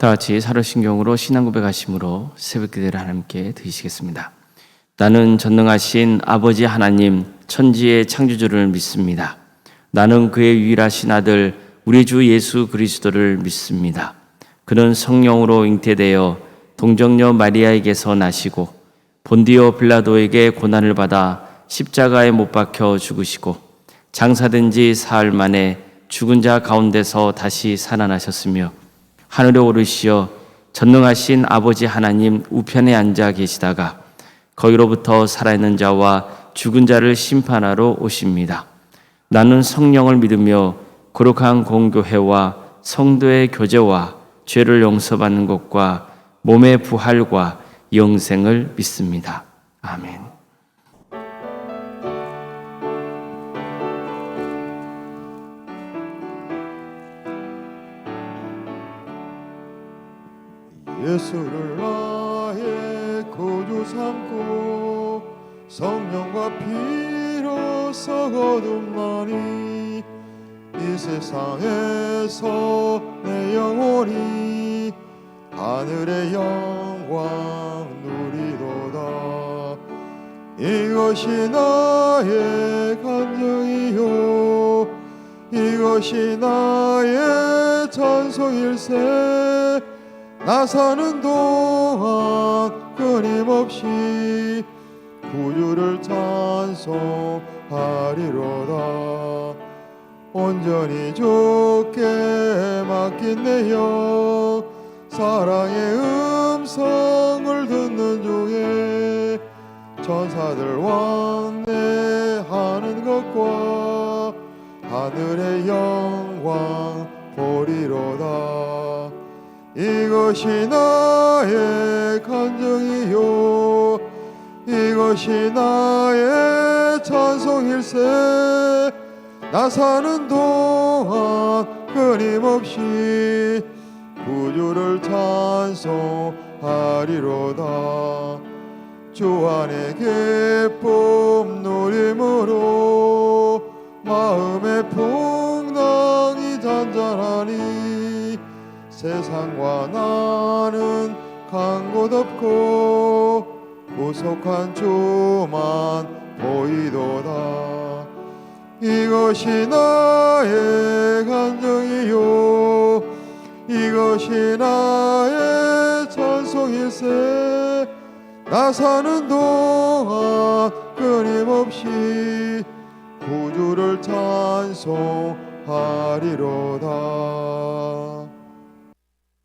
다 같이 사도신경으로 신앙 고백하심으로 새벽 기도를 함께 드리시겠습니다. 나는 전능하신 아버지 하나님 천지의 창조주를 믿습니다. 나는 그의 유일하신 아들 우리 주 예수 그리스도를 믿습니다. 그는 성령으로 잉태되어 동정녀 마리아에게서 나시고 본디오 빌라도에게 고난을 받아 십자가에 못 박혀 죽으시고 장사된 지 사흘 만에 죽은 자 가운데서 다시 살아나셨으며 하늘에 오르시어 전능하신 아버지 하나님 우편에 앉아 계시다가 거기로부터 살아있는 자와 죽은 자를 심판하러 오십니다. 나는 성령을 믿으며 거룩한 공교회와 성도의 교제와 죄를 용서받는 것과 몸의 부활과 영생을 믿습니다. 아멘. 예수를 나의 구주 삼고 성령과 피로써 거듭나니 이 세상에서 내 영혼이 하늘의 영광 누리도다. 이것이 나의 간증이요 이것이 나의 찬송일세. 나 사는 동안 끊임없이 구주를 찬송하리로다. 온전히 주께 맡긴 내 영 사랑의 음성을 듣는 중에 천사들 왕래하는 것과 하늘의 영광 보리로다. 이것이 나의 간증이요 이것이 나의 찬송일세. 나 사는 동안 끊임없이 구주를 찬송하리로다. 주 안에 기쁨 누림으로 마음의 풍랑이 잔잔하니 세상과 나는 간 곳 없고 구속한 주만 보이도다. 이것이 나의 간증이요 이것이 나의 찬송일세. 나 사는 동안 끊임없이 구주를 찬송하리로다.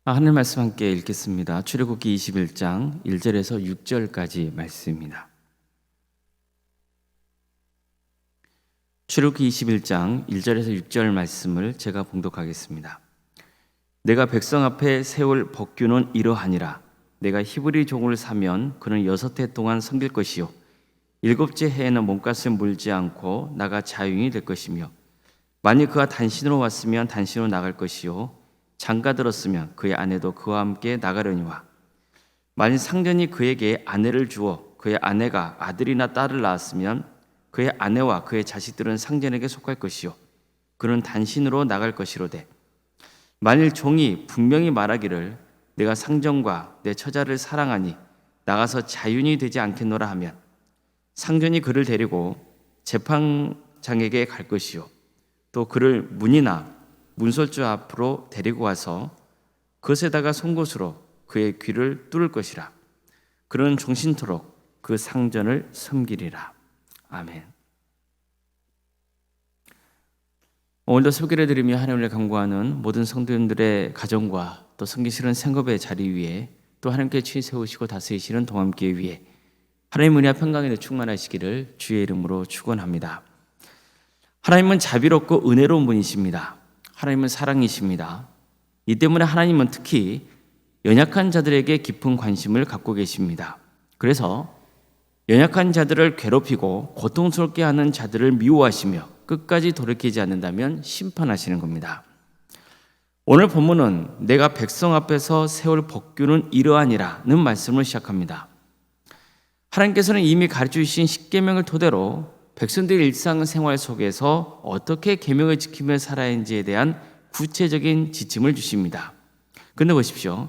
하늘 말씀 함께 읽겠습니다. 출애굽기 21장 1절에서 6절까지 말씀입니다. 출애굽기 21장 1절에서 6절 말씀을 제가 봉독하겠습니다. 내가 백성 앞에 세울 법규는 이러하니라. 내가 히브리 종을 사면 그는 6해 동안 섬길 것이요 7째 해에는 몸값을 물지 않고 나가 자유인이 될 것이며 만일 그가 단신으로 왔으면 단신으로 나갈 것이요 장가 들었으면 그의 아내도 그와 함께 나가려니와 만일 상전이 그에게 아내를 주어 그의 아내가 아들이나 딸을 낳았으면 그의 아내와 그의 자식들은 상전에게 속할 것이요 그는 단신으로 나갈 것이로되 만일 종이 분명히 말하기를 내가 상전과 내 처자를 사랑하니 나가서 자유인이 되지 않겠노라 하면 상전이 그를 데리고 재판장에게 갈 것이요 또 그를 문이나 문설주 앞으로 데리고 와서 그것에다가 송곳으로 그의 귀를 뚫을 것이라. 그는 종신토록 그 상전을 섬기리라. 아멘. 오늘도 소개를 드리며 하나님을 간구하는 모든 성도님들의 가정과 또 섬기시는 생업의 자리 위에 또 하나님께 치 세우시고 다스리시는 동함교회 위에 하나님 은혜와 평강에 충만하시기를 주의 이름으로 축원합니다. 하나님은 자비롭고 은혜로운 분이십니다. 하나님은 사랑이십니다. 이 때문에 하나님은 특히 연약한 자들에게 깊은 관심을 갖고 계십니다. 그래서 연약한 자들을 괴롭히고 고통스럽게 하는 자들을 미워하시며 끝까지 돌이키지 않는다면 심판하시는 겁니다. 오늘 본문은 내가 백성 앞에서 세울 법규는 이러하니라는 말씀을 시작합니다. 하나님께서는 이미 가르쳐 주신 십계명을 토대로 백성들의 일상생활 속에서 어떻게 계명을 지키며 살아야 하는지에 대한 구체적인 지침을 주십니다. 근데 보십시오.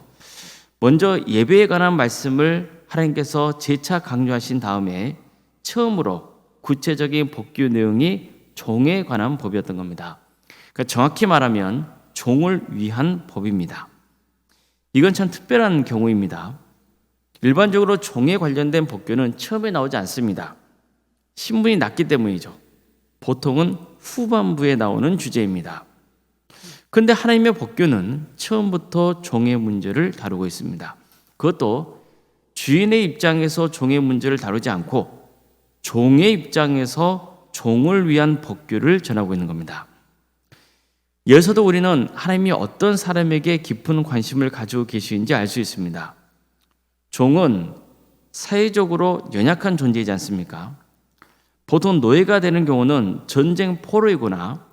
먼저 예배에 관한 말씀을 하나님께서 재차 강조하신 다음에 처음으로 구체적인 법규 내용이 종에 관한 법이었던 겁니다. 그러니까 정확히 말하면 종을 위한 법입니다. 이건 참 특별한 경우입니다. 일반적으로 종에 관련된 법규는 처음에 나오지 않습니다. 신분이 낮기 때문이죠. 보통은 후반부에 나오는 주제입니다. 그런데 하나님의 법규는 처음부터 종의 문제를 다루고 있습니다. 그것도 주인의 입장에서 종의 문제를 다루지 않고 종의 입장에서 종을 위한 법규를 전하고 있는 겁니다. 여기서도 우리는 하나님이 어떤 사람에게 깊은 관심을 가지고 계시는지 알 수 있습니다. 종은 사회적으로 연약한 존재이지 않습니까? 보통 노예가 되는 경우는 전쟁 포로이거나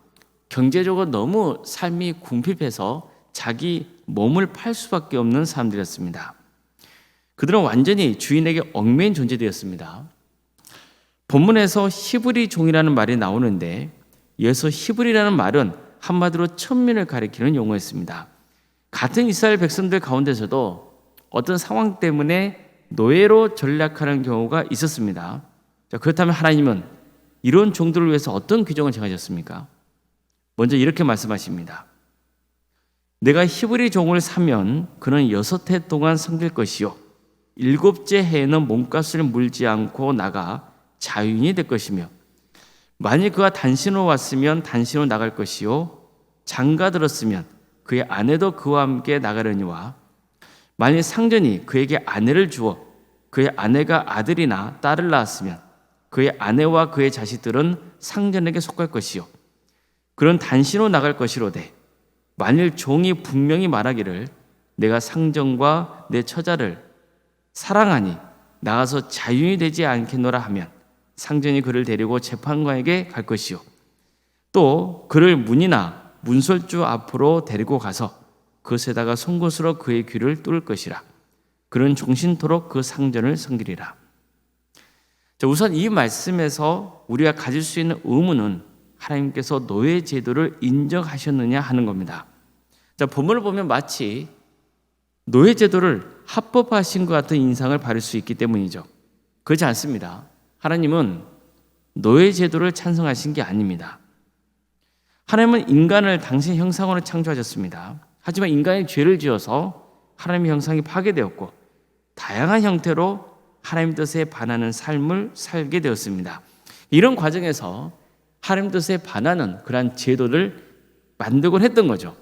경제적으로 너무 삶이 궁핍해서 자기 몸을 팔 수밖에 없는 사람들이었습니다. 그들은 완전히 주인에게 얽매인 존재들이었습니다. 본문에서 히브리 종이라는 말이 나오는데 여기서 히브리라는 말은 한마디로 천민을 가리키는 용어였습니다. 같은 이스라엘 백성들 가운데서도 어떤 상황 때문에 노예로 전락하는 경우가 있었습니다. 자, 그렇다면 하나님은 이런 종들을 위해서 어떤 규정을 정하셨습니까? 먼저 이렇게 말씀하십니다. 내가 히브리 종을 사면 그는 6해 동안 섬길 것이요 7째 해에는 몸값을 물지 않고 나가 자유인이 될 것이며 만일 그가 단신으로 왔으면 단신으로 나갈 것이요 장가 들었으면 그의 아내도 그와 함께 나가려니와 만일 상전이 그에게 아내를 주어 그의 아내가 아들이나 딸을 낳았으면 그의 아내와 그의 자식들은 상전에게 속할 것이요 그런 단신으로 나갈 것이로되 만일 종이 분명히 말하기를 내가 상전과 내 처자를 사랑하니 나가서 자유인이 되지 않겠노라 하면 상전이 그를 데리고 재판관에게 갈 것이요 또 그를 문이나 문설주 앞으로 데리고 가서 그것에다가 송곳으로 그의 귀를 뚫을 것이라 그는 종신토록 그 상전을 섬기리라. 자, 우선 이 말씀에서 우리가 가질 수 있는 의문은 하나님께서 노예 제도를 인정하셨느냐 하는 겁니다. 자, 본문을 보면 마치 노예 제도를 합법화하신 것 같은 인상을 받을 수 있기 때문이죠. 그렇지 않습니다. 하나님은 노예 제도를 찬성하신 게 아닙니다. 하나님은 인간을 당신 형상으로 창조하셨습니다. 하지만 인간이 죄를 지어서 하나님의 형상이 파괴되었고 다양한 형태로 하나님 뜻에 반하는 삶을 살게 되었습니다. 이런 과정에서 하나님 뜻에 반하는 그러한 제도를 만들곤 했던 거죠.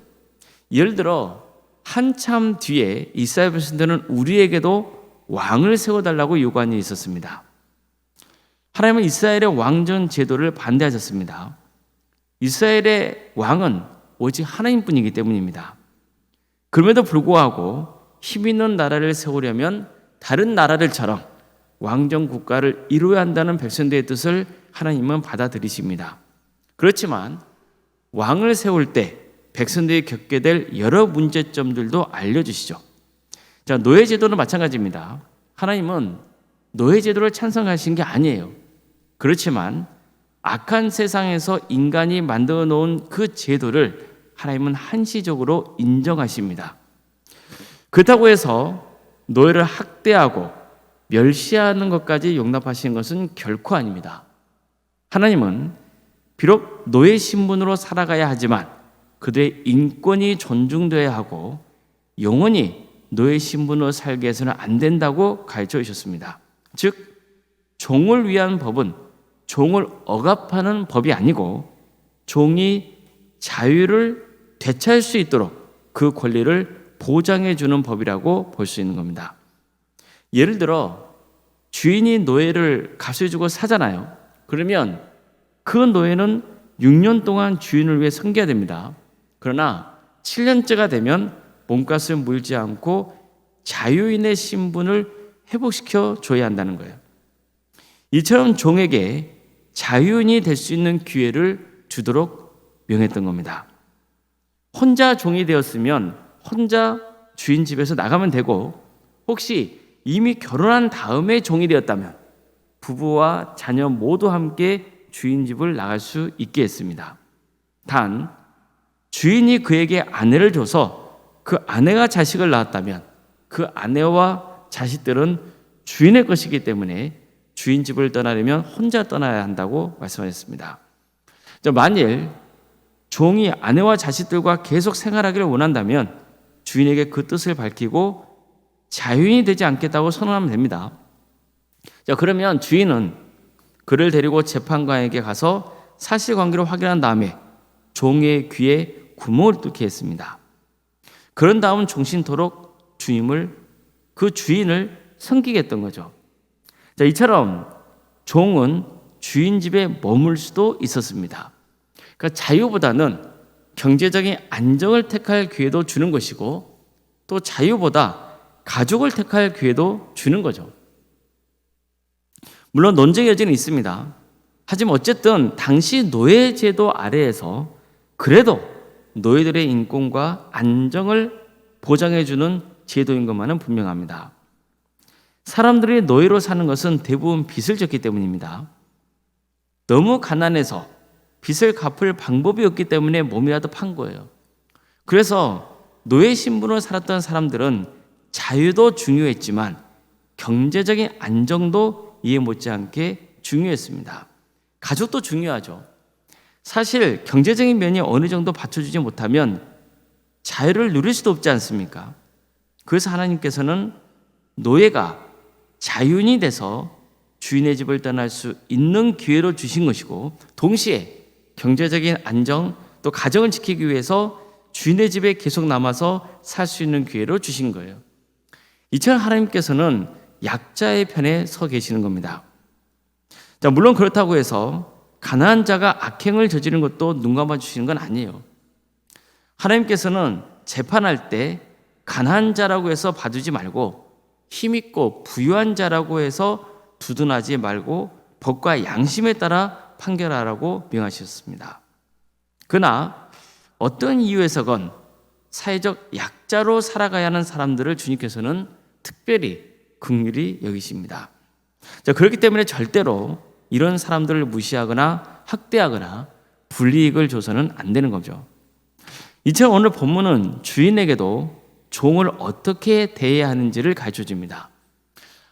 예를 들어 한참 뒤에 이스라엘 백성들은 우리에게도 왕을 세워달라고 요구한 일이 있었습니다. 하나님은 이스라엘의 왕전 제도를 반대하셨습니다. 이스라엘의 왕은 오직 하나님뿐이기 때문입니다. 그럼에도 불구하고 힘 있는 나라를 세우려면 다른 나라들처럼 왕정 국가를 이루어야 한다는 백성들의 뜻을 하나님은 받아들이십니다. 그렇지만 왕을 세울 때 백성들이 겪게 될 여러 문제점들도 알려주시죠. 자, 노예 제도는 마찬가지입니다. 하나님은 노예 제도를 찬성하신 게 아니에요. 그렇지만 악한 세상에서 인간이 만들어 놓은 그 제도를 하나님은 한시적으로 인정하십니다. 그렇다고 해서 노예를 학대하고 멸시하는 것까지 용납하시는 것은 결코 아닙니다. 하나님은 비록 노예 신분으로 살아가야 하지만 그들의 인권이 존중되어야 하고 영원히 노예 신분으로 살게 해서는 안 된다고 가르쳐 주셨습니다. 즉 종을 위한 법은 종을 억압하는 법이 아니고 종이 자유를 되찾을 수 있도록 그 권리를 보장해 주는 법이라고 볼 수 있는 겁니다. 예를 들어 주인이 노예를 값을 주고 사잖아요. 그러면 그 노예는 6년 동안 주인을 위해 섬겨야 됩니다. 그러나 7년째가 되면 몸값을 물지 않고 자유인의 신분을 회복시켜 줘야 한다는 거예요. 이처럼 종에게 자유인이 될 수 있는 기회를 주도록 명했던 겁니다. 혼자 종이 되었으면 혼자 주인 집에서 나가면 되고 혹시 이미 결혼한 다음에 종이 되었다면 부부와 자녀 모두 함께 주인 집을 나갈 수 있게 했습니다. 단 주인이 그에게 아내를 줘서 그 아내가 자식을 낳았다면 그 아내와 자식들은 주인의 것이기 때문에 주인 집을 떠나려면 혼자 떠나야 한다고 말씀하셨습니다. 만일 종이 아내와 자식들과 계속 생활하기를 원한다면 주인에게 그 뜻을 밝히고 자유인이 되지 않겠다고 선언하면 됩니다. 그러면 주인은 그를 데리고 재판관에게 가서 사실관계를 확인한 다음에 종의 귀에 구멍을 뚫게 했습니다. 그런 다음 종신토록 그 주인을 섬기게 했던 거죠. 이처럼 종은 주인 집에 머물 수도 있었습니다. 그러니까 자유보다는 경제적인 안정을 택할 기회도 주는 것이고 또 자유보다 가족을 택할 기회도 주는 거죠. 물론 논쟁의 여지는 있습니다. 하지만 어쨌든 당시 노예제도 아래에서 그래도 노예들의 인권과 안정을 보장해주는 제도인 것만은 분명합니다. 사람들이 노예로 사는 것은 대부분 빚을 졌기 때문입니다. 너무 가난해서 빚을 갚을 방법이 없기 때문에 몸이라도 판 거예요. 그래서 노예 신분으로 살았던 사람들은 자유도 중요했지만 경제적인 안정도 이해 못지않게 중요했습니다. 가족도 중요하죠. 사실 경제적인 면이 어느 정도 받쳐주지 못하면 자유를 누릴 수도 없지 않습니까? 그래서 하나님께서는 노예가 자유인이 돼서 주인의 집을 떠날 수 있는 기회로 주신 것이고 동시에 경제적인 안정 또 가정을 지키기 위해서 주인의 집에 계속 남아서 살 수 있는 기회로 주신 거예요. 이처럼 하나님께서는 약자의 편에 서 계시는 겁니다. 물론 그렇다고 해서 가난한 자가 악행을 저지르는 것도 눈 감아 주시는 건 아니에요. 하나님께서는 재판할 때 가난한 자라고 해서 봐두지 말고 힘있고 부유한 자라고 해서 두둔하지 말고 법과 양심에 따라 판결하라고 명하셨습니다. 그러나 어떤 이유에서건 사회적 약자로 살아가야 하는 사람들을 주님께서는 특별히 긍휼히 여기십니다. 그렇기 때문에 절대로 이런 사람들을 무시하거나 학대하거나 불이익을 줘서는 안 되는 거죠. 이처럼 오늘 본문은 주인에게도 종을 어떻게 대해야 하는지를 가르쳐줍니다.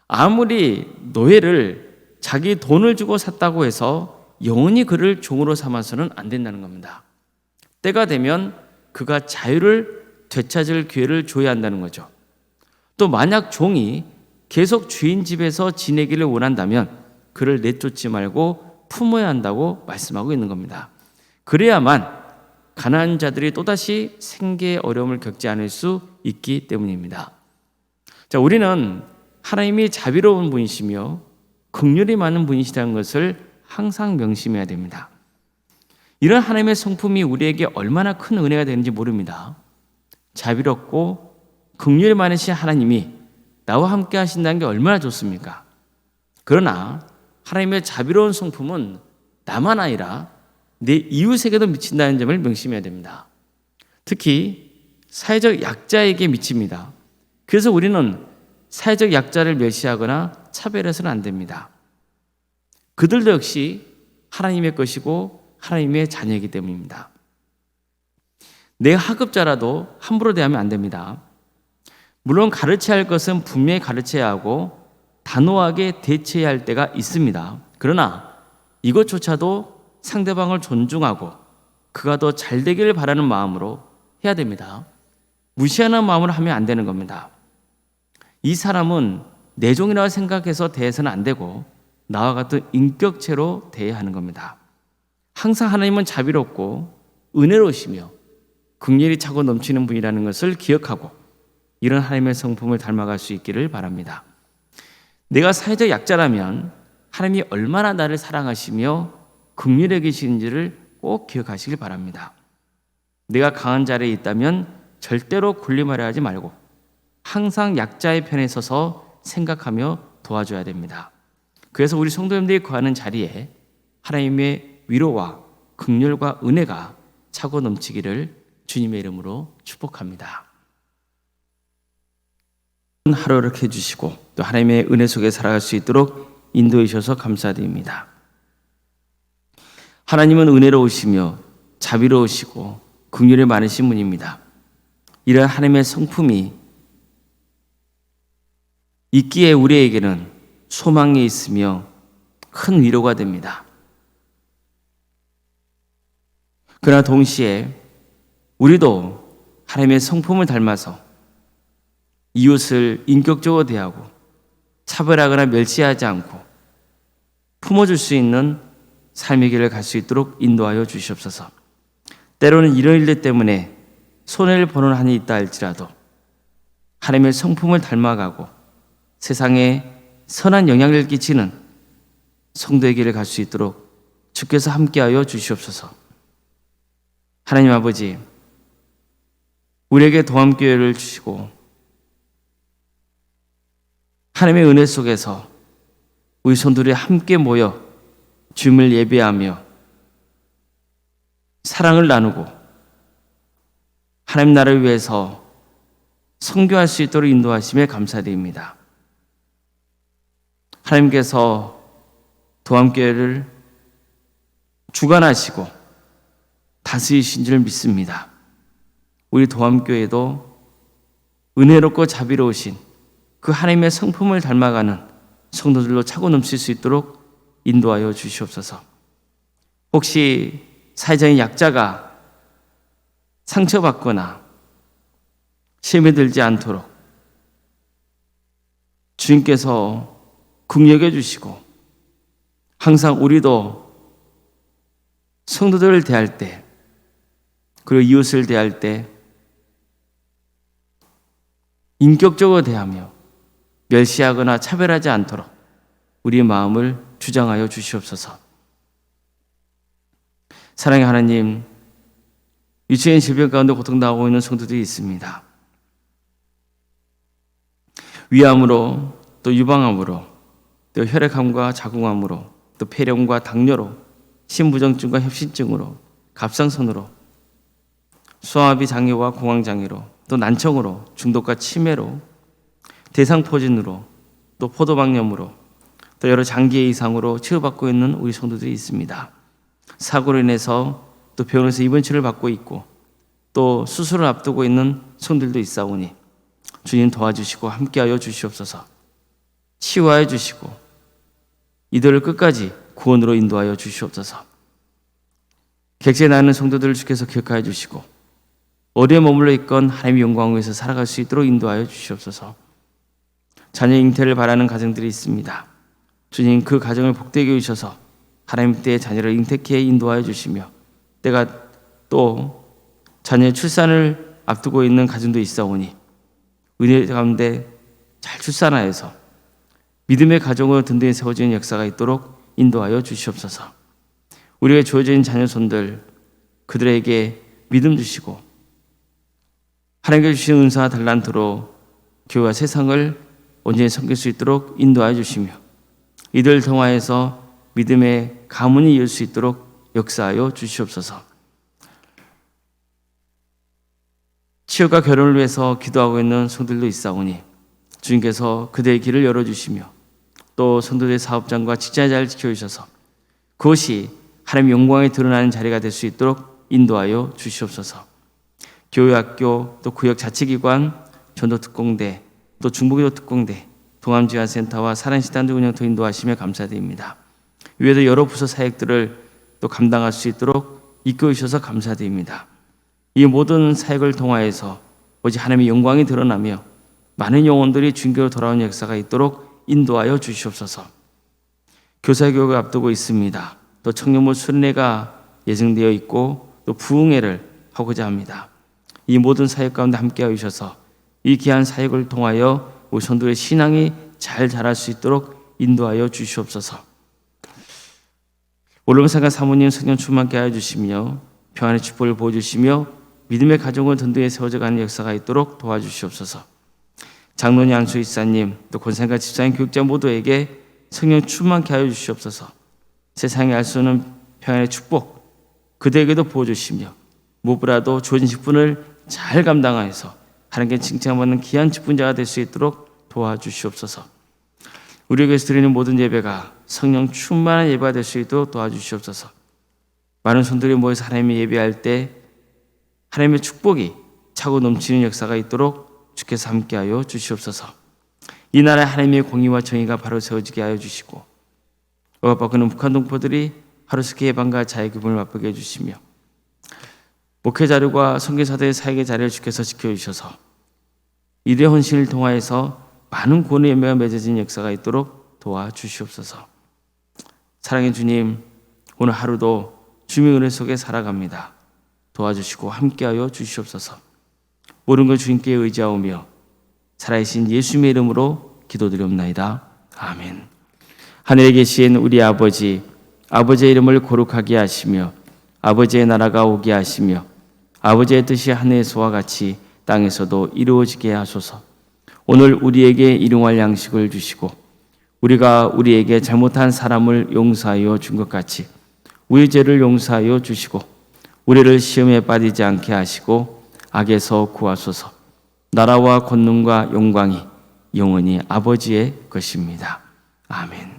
아무리 노예를 자기 돈을 주고 샀다고 해서 영원히 그를 종으로 삼아서는 안 된다는 겁니다. 때가 되면 그가 자유를 되찾을 기회를 줘야 한다는 거죠. 또 만약 종이 계속 주인 집에서 지내기를 원한다면 그를 내쫓지 말고 품어야 한다고 말씀하고 있는 겁니다. 그래야만 가난한 자들이 또다시 생계의 어려움을 겪지 않을 수 있기 때문입니다. 우리는 하나님이 자비로운 분이시며 긍휼이 많은 분이시라는 것을 항상 명심해야 됩니다. 이런 하나님의 성품이 우리에게 얼마나 큰 은혜가 되는지 모릅니다. 자비롭고 긍휼이 많으신 하나님이 나와 함께 하신다는 게 얼마나 좋습니까? 그러나 하나님의 자비로운 성품은 나만 아니라 내 이웃에게도 미친다는 점을 명심해야 됩니다. 특히 사회적 약자에게 미칩니다. 그래서 우리는 사회적 약자를 멸시하거나 차별해서는 안 됩니다. 그들도 역시 하나님의 것이고 하나님의 자녀이기 때문입니다. 내 하급자라도 함부로 대하면 안 됩니다. 물론 가르쳐야 할 것은 분명히 가르쳐야 하고 단호하게 대처해야 할 때가 있습니다. 그러나 이것조차도 상대방을 존중하고 그가 더 잘 되기를 바라는 마음으로 해야 됩니다. 무시하는 마음으로 하면 안 되는 겁니다. 이 사람은 내 종이라고 생각해서 대해서는 안 되고 나와 같은 인격체로 대해야 하는 겁니다. 항상 하나님은 자비롭고 은혜로우시며 긍휼이 차고 넘치는 분이라는 것을 기억하고 이런 하나님의 성품을 닮아갈 수 있기를 바랍니다. 내가 사회적 약자라면 하나님이 얼마나 나를 사랑하시며 긍휼히 계시는지를 꼭 기억하시길 바랍니다. 내가 강한 자리에 있다면 절대로 군림하려 하지 말고 항상 약자의 편에 서서 생각하며 도와줘야 됩니다. 그래서 우리 성도님들이 거하는 자리에 하나님의 위로와 긍휼과 은혜가 차고 넘치기를 주님의 이름으로 축복합니다. 하루를 해주시고 또 하나님의 은혜 속에 살아갈 수 있도록 인도해 주셔서 감사드립니다. 하나님은 은혜로우시며 자비로우시고 긍휼이 많으신 분입니다. 이런 하나님의 성품이 있기에 우리에게는 소망이 있으며 큰 위로가 됩니다. 그러나 동시에 우리도 하나님의 성품을 닮아서 이웃을 인격적으로 대하고 차별하거나 멸시하지 않고 품어줄 수 있는 삶의 길을 갈 수 있도록 인도하여 주시옵소서. 때로는 이런 일들 때문에 손해를 보는 한이 있다 할지라도 하나님의 성품을 닮아가고 세상에 선한 영향을 끼치는 성도의 길을 갈 수 있도록 주께서 함께하여 주시옵소서. 하나님 아버지, 우리에게 도함교회를 주시고 하나님의 은혜 속에서 우리 성도들이 함께 모여 주님을 예배하며 사랑을 나누고 하나님 나라를 위해서 선교할 수 있도록 인도하심에 감사드립니다. 하나님께서 도함교회를 주관하시고 다스리신 줄 믿습니다. 우리 도함교회도 은혜롭고 자비로우신 그 하나님의 성품을 닮아가는 성도들로 차고 넘칠 수 있도록 인도하여 주시옵소서. 혹시 사회적인 약자가 상처받거나 시험에 들지 않도록 주님께서 긍휼해 주시고 항상 우리도 성도들을 대할 때 그리고 이웃을 대할 때 인격적으로 대하며 멸시하거나 차별하지 않도록 우리의 마음을 주장하여 주시옵소서. 사랑의 하나님, 유치원 질병 가운데 고통당하고 있는 성도들이 있습니다. 위암으로 또 유방암으로 또 혈액암과 자궁암으로 또 폐렴과 당뇨로 심부정증과 협신증으로 갑상선으로 소화비 장애와 공황장애로 또 난청으로 중독과 치매로 대상포진으로 또 포도막염으로 또 여러 장기의 이상으로 치료받고 있는 우리 성도들이 있습니다. 사고로 인해서 또 병원에서 입원치료를 받고 있고 또 수술을 앞두고 있는 성도들도 있사오니 주님 도와주시고 함께하여 주시옵소서. 치유하여 주시고 이들을 끝까지 구원으로 인도하여 주시옵소서. 객지에 나는 성도들을 주께서 기억하여 주시고 어디에 머물러 있건 하나님의 영광을 위해서 살아갈 수 있도록 인도하여 주시옵소서. 자녀 잉태를 바라는 가정들이 있습니다. 주님, 그 가정을 복되게 해주셔서 하나님 때의 자녀를 잉태케 인도하여 주시며 때가 또 자녀의 출산을 앞두고 있는 가정도 있사오니 은혜 가운데 잘 출산하여서 믿음의 가정으로 든든히 세워지는 역사가 있도록 인도하여 주시옵소서. 우리에게 주어진 자녀손들 그들에게 믿음 주시고 하나님께 주신 은사와 달란트로 교회와 세상을 온전히 섬길 수 있도록 인도하여 주시며 이들 통하여서 믿음의 가문이 이을 수 있도록 역사하여 주시옵소서. 치유과 결혼을 위해서 기도하고 있는 성들도 있사오니 주님께서 그들의 길을 열어주시며 또 성도들의 사업장과 직장을 잘 지켜주셔서 그것이 하나님의 영광이 드러나는 자리가 될 수 있도록 인도하여 주시옵소서. 교회, 학교, 또 구역 자치기관, 전도특공대, 또 중부기도 특공대, 동암지원센터와 사랑시단들 운영토 인도하시며 감사드립니다. 위에도 여러 부서 사역들을 또 감당할 수 있도록 이끌어 주셔서 감사드립니다. 이 모든 사역을 통하여서 오직 하나님의 영광이 드러나며 많은 영혼들이 주님께로 돌아오는 역사가 있도록 인도하여 주시옵소서. 교사교육을 앞두고 있습니다. 또 청년부 수련회가 예정되어 있고 또 부흥회를 하고자 합니다. 이 모든 사역 가운데 함께하여 주셔서 이 귀한 사역을 통하여 우리 성도의 신앙이 잘 자랄 수 있도록 인도하여 주시옵소서. 올림상가 사모님 성령 충만케 하여 주시며 평안의 축복을 보여주시며 믿음의 가정을 든든히 세워져가는 역사가 있도록 도와주시옵소서. 장로님, 안수 이사님, 또 권사님과 집사님, 교육자 모두에게 성령 충만케 하여 주시옵소서. 세상에 알 수 없는 평안의 축복 그들에게도 부어주시며 무엇보다도 주어진 직분을 잘 감당하여서 하나님께 칭찬받는 귀한 직분자가 될 수 있도록 도와주시옵소서. 우리에게서 드리는 모든 예배가 성령 충만한 예배가 될 수 있도록 도와주시옵소서. 많은 손들이 모여서 하나님의 예배할 때 하나님의 축복이 차고 넘치는 역사가 있도록 주께서 함께하여 주시옵소서. 이 나라의 하나님의 공의와 정의가 바로 세워지게 하여 주시고 억압받고는 북한 동포들이 하루속히 해방과 자유의 기쁨을 맛보게 해주시며 목회자들과 선교사들의 사역의 자리를 주께서 지켜주셔서 이들의 헌신을 통하여서 많은 구원의 열매가 맺어진 역사가 있도록 도와주시옵소서. 사랑의 주님, 오늘 하루도 주님의 은혜 속에 살아갑니다. 도와주시고 함께하여 주시옵소서. 모든 걸 주님께 의지하오며 살아계신 예수님의 이름으로 기도드리옵나이다. 아멘. 하늘에 계신 우리 아버지, 아버지의 이름을 거룩하게 하시며 아버지의 나라가 오게 하시며 아버지의 뜻이 하늘에서와 같이 땅에서도 이루어지게 하소서. 오늘 우리에게 일용할 양식을 주시고 우리가 우리에게 잘못한 사람을 용서하여 준 것 같이 우리 죄를 용서하여 주시고 우리를 시험에 빠지지 않게 하시고 악에서 구하소서. 나라와 권능과 영광이 영원히 아버지의 것입니다. 아멘.